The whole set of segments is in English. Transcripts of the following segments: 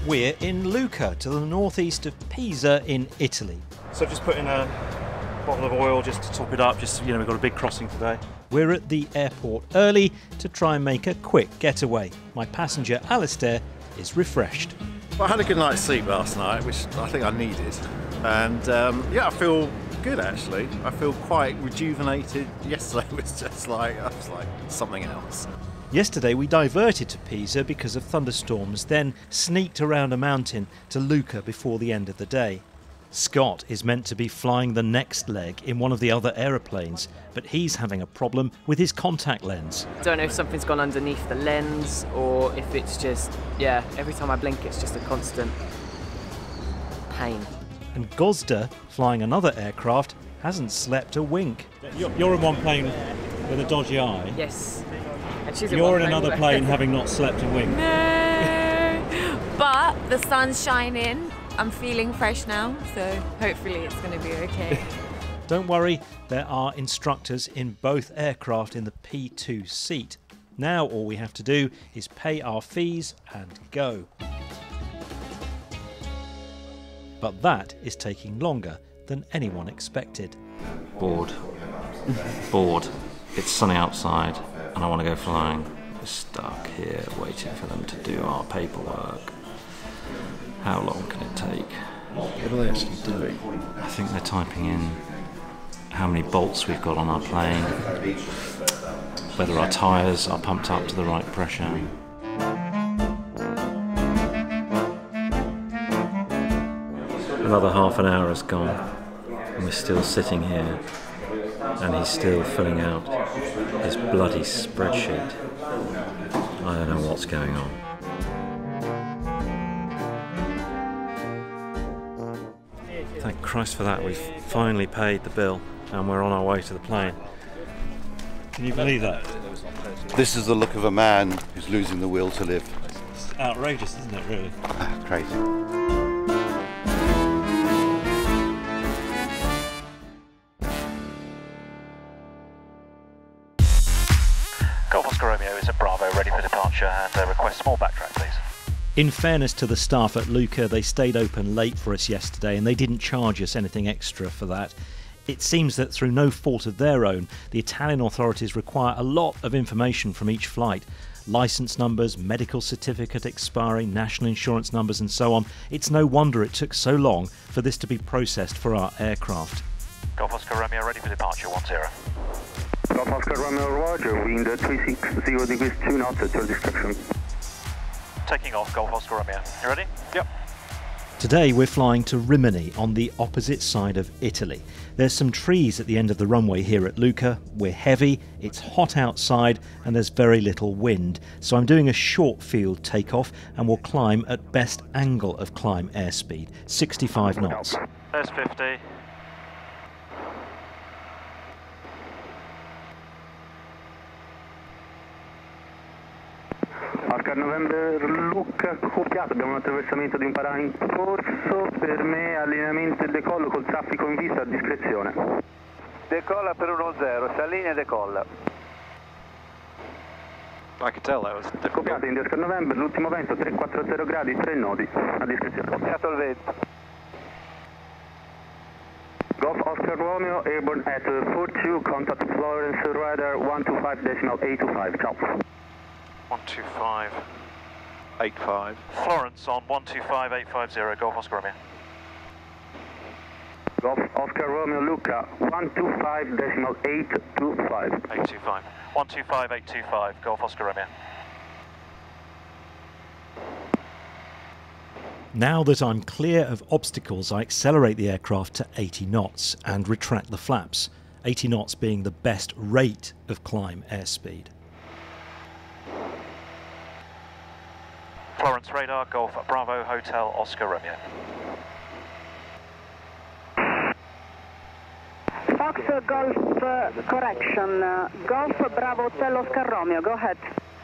We're in Lucca, to the northeast of Pisa in Italy. So just put in a bottle of oil just to top it up, we've got a big crossing today. We're at the airport early to try and make a quick getaway. My passenger Alistair is refreshed. Well, I had a good night's sleep last night, which I think I needed. And I feel good actually. I feel quite rejuvenated. Yesterday was just like, I was like something else. Yesterday we diverted to Pisa because of thunderstorms, then sneaked around a mountain to Lucca before the end of the day. Scott is meant to be flying the next leg in one of the other aeroplanes, but he's having a problem with his contact lens. I don't know if something's gone underneath the lens or if it's just, every time I blink it's just a constant pain. And Gozda, flying another aircraft, hasn't slept a wink. You're in one plane with a dodgy eye. Yes. And You're in another plane having not slept a wink. No, but the sun's shining. I'm feeling fresh now, so hopefully it's going to be okay. Don't worry, there are instructors in both aircraft in the P2 seat. Now all we have to do is pay our fees and go. But that is taking longer than anyone expected. Bored. Bored. It's sunny outside and I want to go flying. We're stuck here waiting for them to do our paperwork. How long can it take? What are they actually doing? I think they're typing in how many bolts we've got on our plane, whether our tyres are pumped up to the right pressure. Another half an hour has gone and we're still sitting here and he's still filling out his bloody spreadsheet. I don't know what's going on. Thank Christ for that, we've finally paid the bill and we're on our way to the plane. Can you believe that? This is the look of a man who's losing the will to live. It's outrageous, isn't it, really? Crazy. Golf Oscar Romeo is at Bravo, ready for departure, and request small backtrack, please. In fairness to the staff at Lucca, they stayed open late for us yesterday and they didn't charge us anything extra for that. It seems that through no fault of their own, the Italian authorities require a lot of information from each flight. Licence numbers, medical certificate expiry, national insurance numbers and so on. It's no wonder it took so long for this to be processed for our aircraft. Golf Oscar Romeo, ready for departure, 10. Golf Oscar Romeo, Roger, wind 360 degrees 2 knots at your discretion. Taking off, Golf Oscar Romeo. You ready? Yep. Today we're flying to Rimini on the opposite side of Italy. There's some trees at the end of the runway here at Lucca. We're heavy, it's hot outside and there's very little wind. So I'm doing a short field takeoff and we'll climb at best angle of climb airspeed, 65 knots. There's 50. Oscar November Lucca, copiato, abbiamo un attraversamento di un parà in corso, per me allineamento e decollo col traffico in vista a discrezione. Decolla per 1-0, si allinea e decolla. I could tell that was difficult. Copiato in Oscar November, l'ultimo vento 340 gradi, 3 nodi, a discrezione. Copiato il vento. Golf Oscar Romeo, airborne at 42, contact Florence radar 125.825, ciao. 125.85. Florence on 125.850, Golf Oscar Romeo. Golf Oscar Romeo Lucca 125.825. 825. 125.825, Golf Oscar Romeo. Now that I'm clear of obstacles, I accelerate the aircraft to 80 knots and retract the flaps, 80 knots being the best rate of climb airspeed. Florence radar, Golf Bravo Hotel Oscar Romeo. Fox Golf correction. Golf Bravo Hotel Oscar Romeo, go ahead.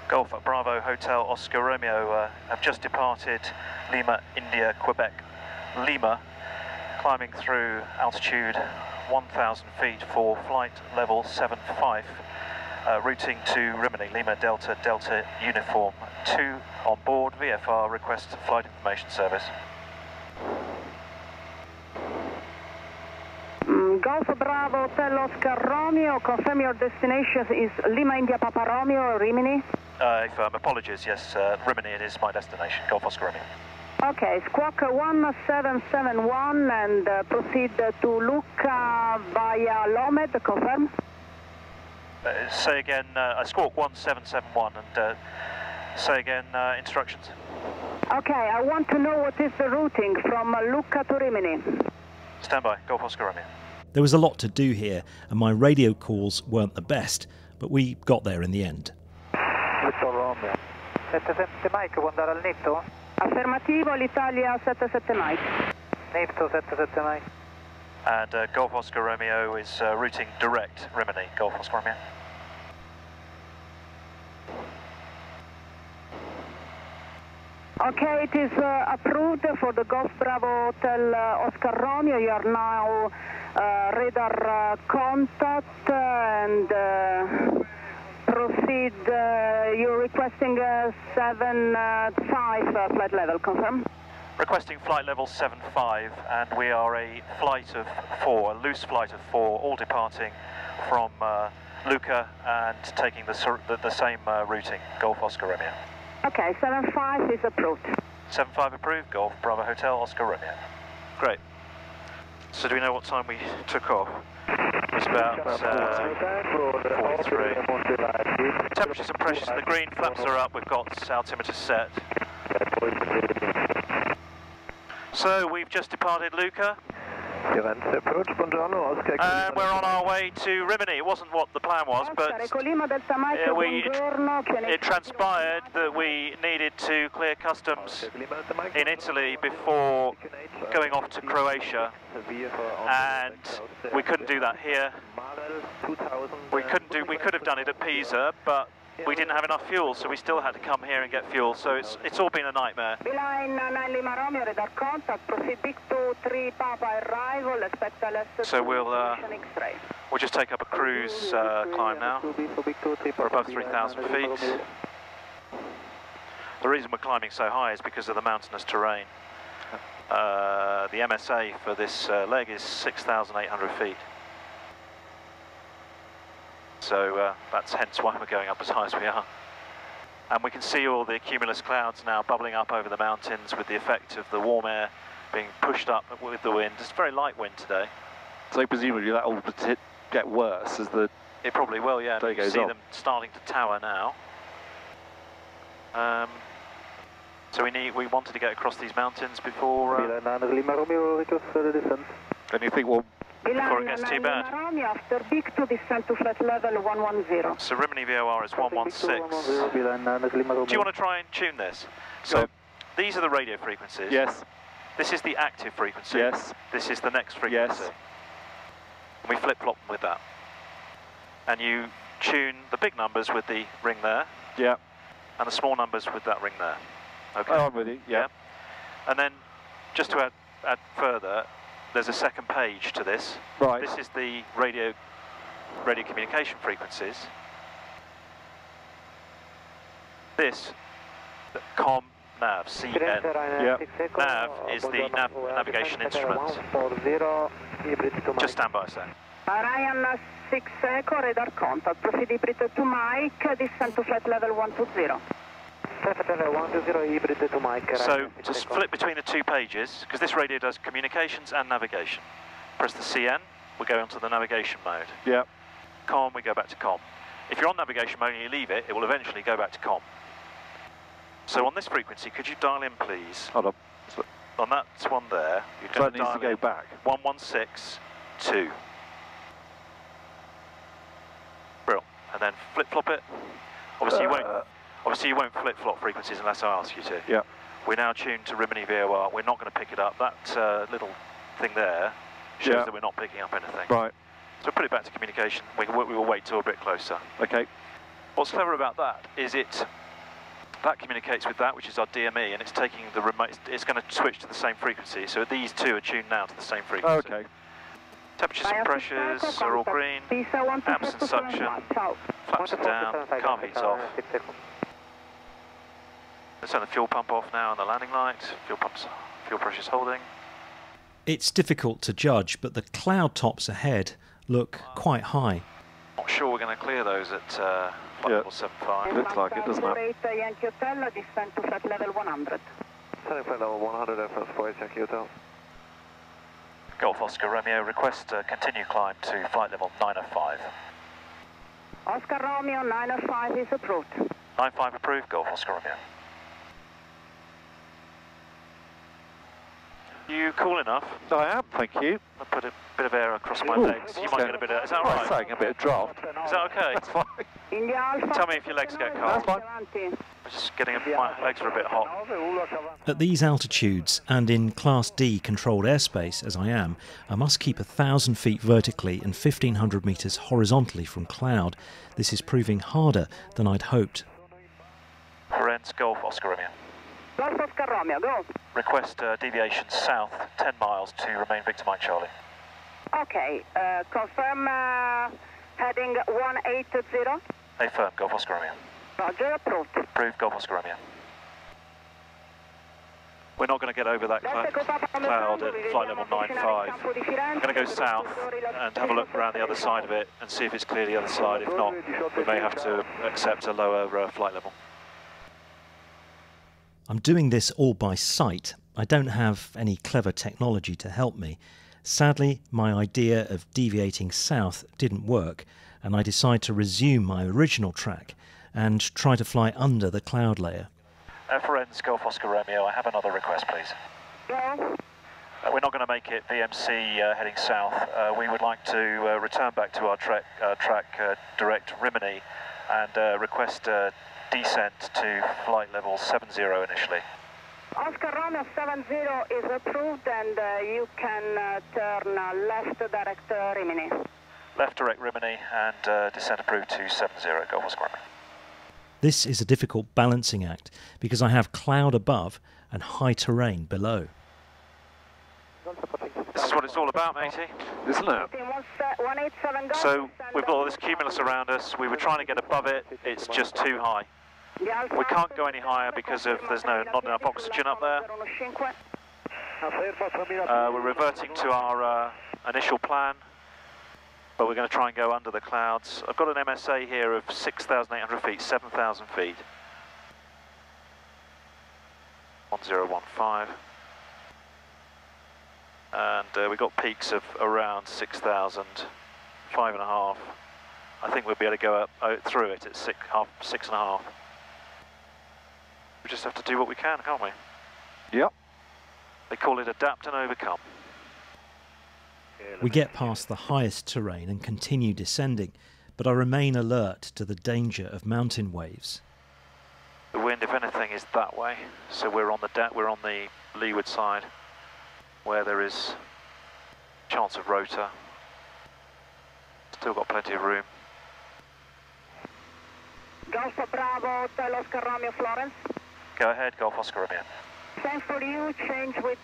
Golf Bravo Hotel Oscar Romeo have just departed Lima, India, Quebec. Lima, climbing through altitude 1,000 feet for flight level 75. routing to Rimini, Lima Delta Delta Uniform 2 on board, VFR request flight information service. Golf Bravo Hotel Oscar Romeo, confirm your destination is Lima India Papa Romeo, Rimini? Apologies, yes, Rimini it is my destination, Golf Oscar Romeo. Okay, squawk 1771 and proceed to Lucca via Lomed, confirm? Say again, squawk 1771 and say again instructions. Okay, I want to know what is the routing from Lucca to Rimini. Stand by, Golf Oscar Romeo. There was a lot to do here, and my radio calls weren't the best, but we got there in the end. Victor Romeo. 77 Mike, può andare al netto? Affermativo, l'Italia 77 Mike. Netto 77 Mike. And Golf Oscar Romeo is routing direct Rimini, Golf Oscar Romeo. Okay, it is approved for the Golf Bravo Hotel Oscar Romeo. You are now radar contact and proceed. You're requesting 75 flight level, confirm? Requesting flight level 75, and we are a flight of 4, a loose flight of 4, all departing from Lucca and taking the same routing, Golf Oscar Romeo. Okay, 75 is approved. 75 approved, Golf Bravo Hotel Oscar Romeo. Great. So do we know what time we took off? It's about 43. Temperatures and pressures in the green, flaps are up, we've got altimeter set. So we've just departed Lucca. And we're on our way to Rimini. It wasn't what the plan was, but it transpired that we needed to clear customs in Italy before going off to Croatia, and we couldn't do that here. We could have done it at Pisa, but we didn't have enough fuel, so we still had to come here and get fuel, so it's all been a nightmare. So we'll just take up a cruise climb now. We're above 3,000 feet. The reason we're climbing so high is because of the mountainous terrain. The MSA for this leg is 6,800 feet. So that's hence why we're going up as high as we are. And we can see all the cumulus clouds now bubbling up over the mountains with the effect of the warm air being pushed up with the wind. It's very light wind today. So presumably that will get worse as the... It probably will, yeah. You can see them starting to tower now. So we wanted to get across these mountains before... And you think, well... Before it gets too bad. After big to descend to flight level 110. So Rimini VOR is 116. Do you want to try and tune this? So these are the radio frequencies. Yes. This is the active frequency. Yes. This is the next frequency. Yes. And we flip-flop with that. And you tune the big numbers with the ring there. Yeah. And the small numbers with that ring there. Okay. Oh, I'm with you. Yeah. And then, just to add further, there's a second page to this. Right. This is the radio communication frequencies. This, COM, NAV, CN. Yep. NAV is the navigation instrument. Just stand by a sec. Ryan 6 Echo, radar contact. Proceed hybrid to Mike, descend to flight level 120. So just flip between the two pages, because this radio does communications and navigation. Press the CN, we go onto the navigation mode. Yeah. COM, we go back to COM. If you're on navigation mode and you leave it, it will eventually go back to COM. So on this frequency, could you dial in, please? Hold on. On that one there, you're So going it needs to go back. 1162. Brilliant. And then flip-flop it. Obviously you won't flip-flop frequencies unless I ask you to. Yeah. We're now tuned to Rimini VOR. We're not going to pick it up. That little thing there shows that we're not picking up anything. Right. So put it back to communication. We will wait till a bit closer. Okay. What's clever about that is that communicates with that, which is our DME, and it's taking the remote. It's going to switch to the same frequency. So these two are tuned now to the same frequency. Okay. Temperatures and pressures are all green. Amps and suction. Flaps are down, car heat's off. Let's turn the fuel pump off now on the landing light. Fuel pressure's holding. It's difficult to judge, but the cloud tops ahead look quite high. Not sure we're going to clear those at flight level 75. Looks like it, doesn't it? Yankee Hotel, descend to flight level 100. Flight level 100, F4, Yankee Hotel. Golf Oscar Romeo, request continue climb to flight level 905. Oscar Romeo 905 is approved. 95 approved, Golf Oscar Romeo. You cool enough? I am, thank you. I'll put a bit of air across my legs. You might get a bit of... Is that all right? Saying a bit of draft. Is that okay? That's fine. India Alpha. Tell me if your legs get cold. That's fine. I'm just getting... My legs are a bit hot. At these altitudes and in Class D controlled airspace, as I am, I must keep 1,000 feet vertically and 1,500 metres horizontally from cloud. This is proving harder than I'd hoped. Ferenc, Golf Oscar Romeo. Golf Oscar Romeo, go. Request deviation south 10 miles to remain Victor Mike Charlie. Okay, confirm heading 180. Affirm, Golf Oscar Romeo. Roger, approved. Approved, Golf Oscar Romeo. We're not going to get over that cloud at flight level 95. I'm going to go south and have a look around the other side of it and see if it's clear the other side. If not, we may have to accept a lower flight level. I'm doing this all by sight. I don't have any clever technology to help me. Sadly, my idea of deviating south didn't work, and I decide to resume my original track and try to fly under the cloud layer. Ferenc, Golf Oscar Romeo, I have another request, please. Yeah. We're not going to make it VMC heading south. We would like to return back to our track direct Rimini and request descent to flight level 70 initially. Oscar Romeo 70 is approved, and you can turn left direct Rimini. Left direct Rimini and descent approved to 70, Golf Oscar Romeo. This is a difficult balancing act because I have cloud above and high terrain below. This is what it's all about, matey, isn't it? So we've got all this cumulus around us. We were trying to get above it. It's just too high. We can't go any higher because there's not enough oxygen up there. We're reverting to our initial plan, but we're going to try and go under the clouds. I've got an MSA here of 6,800 feet, 7,000 feet. 1015. And we've got peaks of around 6,000, 5.5. I think we'll be able to go up through it at 6.5. We just have to do what we can, can't we? Yep. They call it adapt and overcome. We get past the highest terrain and continue descending, but I remain alert to the danger of mountain waves. The wind, if anything, is that way, so we're on the leeward side, where there is chance of rotor. Still got plenty of room. Golf Bravo, Hotel Oscar Romeo, Florence. Go ahead, Golf Oscar Romeo. Same for you, change with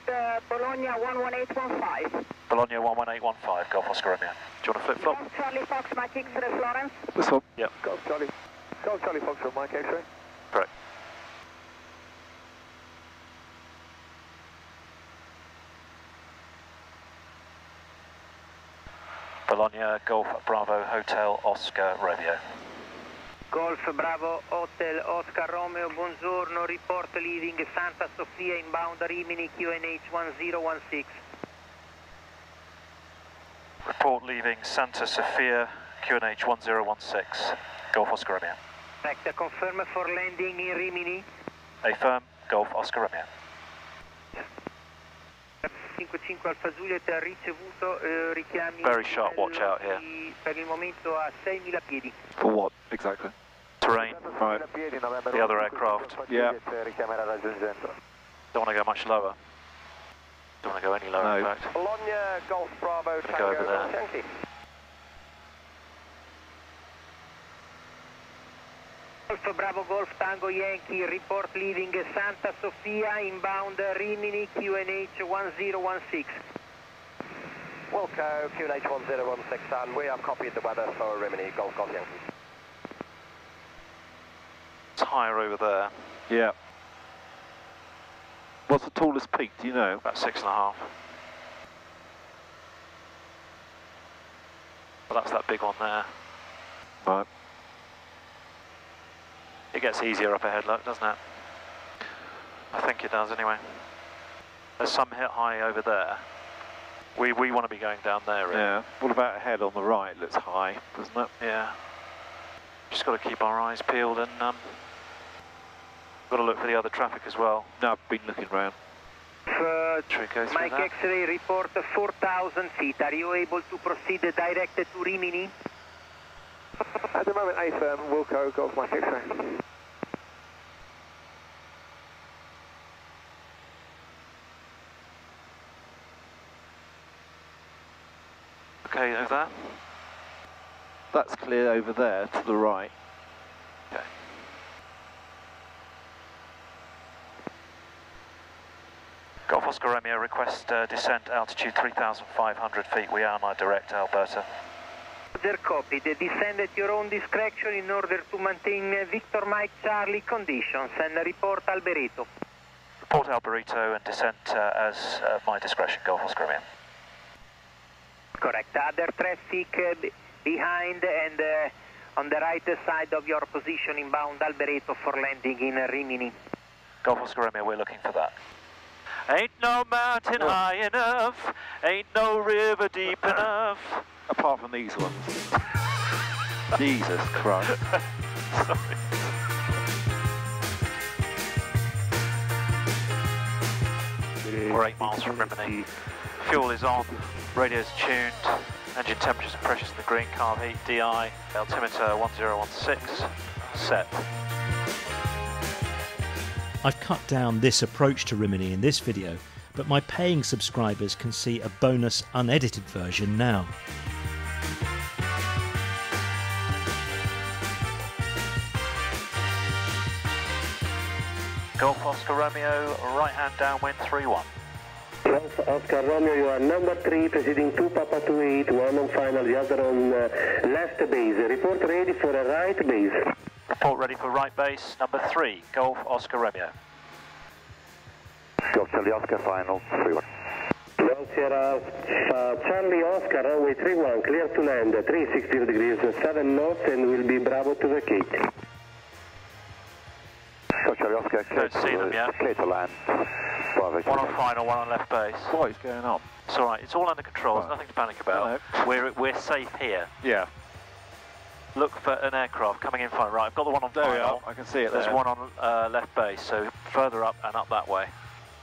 Bologna 11815. Bologna 11815, Golf Oscar Romeo. Do you want to flip-flop? Golf Charlie Fox, Mike X-ray, Florence. This one? Yep. Golf Charlie Fox from Mike X-ray. Correct. Bologna, Golf Bravo, Hotel Oscar Romeo. Golf Bravo Hotel Oscar Romeo, buongiorno, report leaving Santa Sofia inbound Rimini QNH 1016. Report leaving Santa Sofia QNH 1016, Golf Oscar Romeo. Vector confirm for landing in Rimini. Affirm, Golf Oscar Romeo. 55 Alfa Giuliet ha ricevuto richiami. Very sharp watch out here. Per il momento a 6.000 piedi. For what, exactly? Terrain. Right. The other aircraft. Yeah. Don't want to go much lower. Don't want to go any lower, in fact. Bologna, Golf Bravo, Go over there. Yankee. Golf Bravo Golf Tango Yankee, report leaving Santa Sofia inbound Rimini QNH 1016. Wilco, QNH 1016, and we have copied the weather for Rimini, Golf Yankee. higher over there. Yeah. What's the tallest peak, do you know? About 6.5. Well, that's that big one there. Right. It gets easier up ahead, look, doesn't it? I think it does anyway. There's some hit high over there. We want to be going down there, really. Yeah. What about ahead on the right? Looks high, doesn't it? Yeah. Just got to keep our eyes peeled and got to look for the other traffic as well. No, I've been looking round. Mike X-ray report 4,000 feet. Are you able to proceed direct to Rimini? At the moment, A firm, Wilco, Golf Mike X-ray. Okay, over there? That's clear over there to the right. Okay. Golf Oscar Romeo, request descent altitude 3,500 feet. We are now direct, Alberta. Roger, copy. The descend at your own discretion in order to maintain Victor Mike Charlie conditions and report Alberito. Report Alberito and descent as my discretion, Golf Oscar Romeo. Correct. Other traffic behind and on the right side of your position inbound Alberito for landing in Rimini. Golf Oscar Romeo, we're looking for that. Ain't no mountain high enough, ain't no river deep enough. Apart from these ones. Jesus Christ. Sorry. We're 8 miles from Rimini. Fuel is on, radio's tuned, engine temperatures and pressures in the green, carb heat, DI, altimeter 1016, set. I've cut down this approach to Rimini in this video, but my paying subscribers can see a bonus unedited version now. Golf Oscar Romeo, right hand downwind 3-1. Golf Oscar Romeo, you are number 3, proceeding 2 Papa 28, 1 on final, the other on left base. Report ready for a right base. Report ready for right base, number 3, Golf Oscar Romeo. Golf Charlie Oscar, final, 3-1. Golf Sierra Charlie Oscar, runway 31, clear to land, 360 degrees, 7 knots, and will be Bravo to vacate. Golf Charlie Oscar, Don't see them yet. Clear to land. One on final, one on left base. What is going on? It's alright, it's all under control, there's nothing to panic about. We're safe here. Yeah. Look for an aircraft coming in front. Right, I've got the one on final. There we are, I can see it there. There's one on left base, so further up and up that way.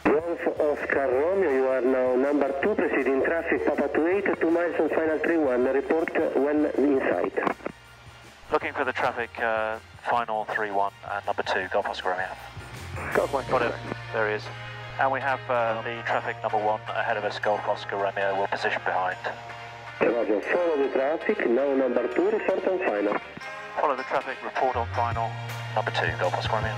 Golf Oscar Romeo, you are now number 2, proceeding traffic Papa 28, 2 miles on final 3-1, report when in sight. Looking for the traffic final 3-1 and number 2, Golf Oscar Romeo. Got it, there he is. And we have the traffic number 1 ahead of us, Golf Oscar Romeo, will position behind. Roger, follow the traffic, now number 2, report on final. Follow the traffic, report on final, number 2, Golf Oscar Romeo.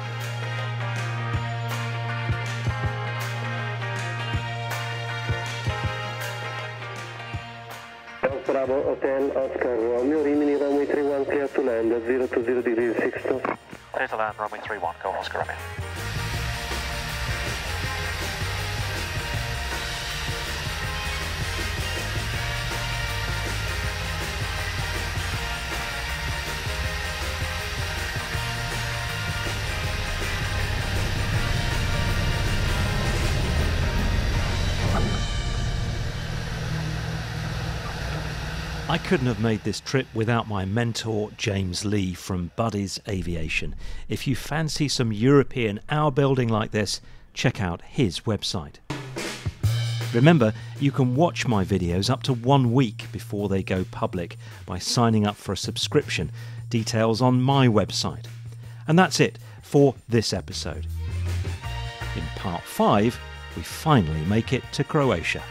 Golf Bravo Hotel Oscar Romeo, Rimini runway 31, clear to land, 020 degrees 6 knots. Clear to land, runway 31, Golf Oscar Romeo. I couldn't have made this trip without my mentor James Lee from Buddies Aviation. If you fancy some European hour building like this, check out his website. Remember, you can watch my videos up to 1 week before they go public by signing up for a subscription. Details on my website. And that's it for this episode. In part 5, we finally make it to Croatia.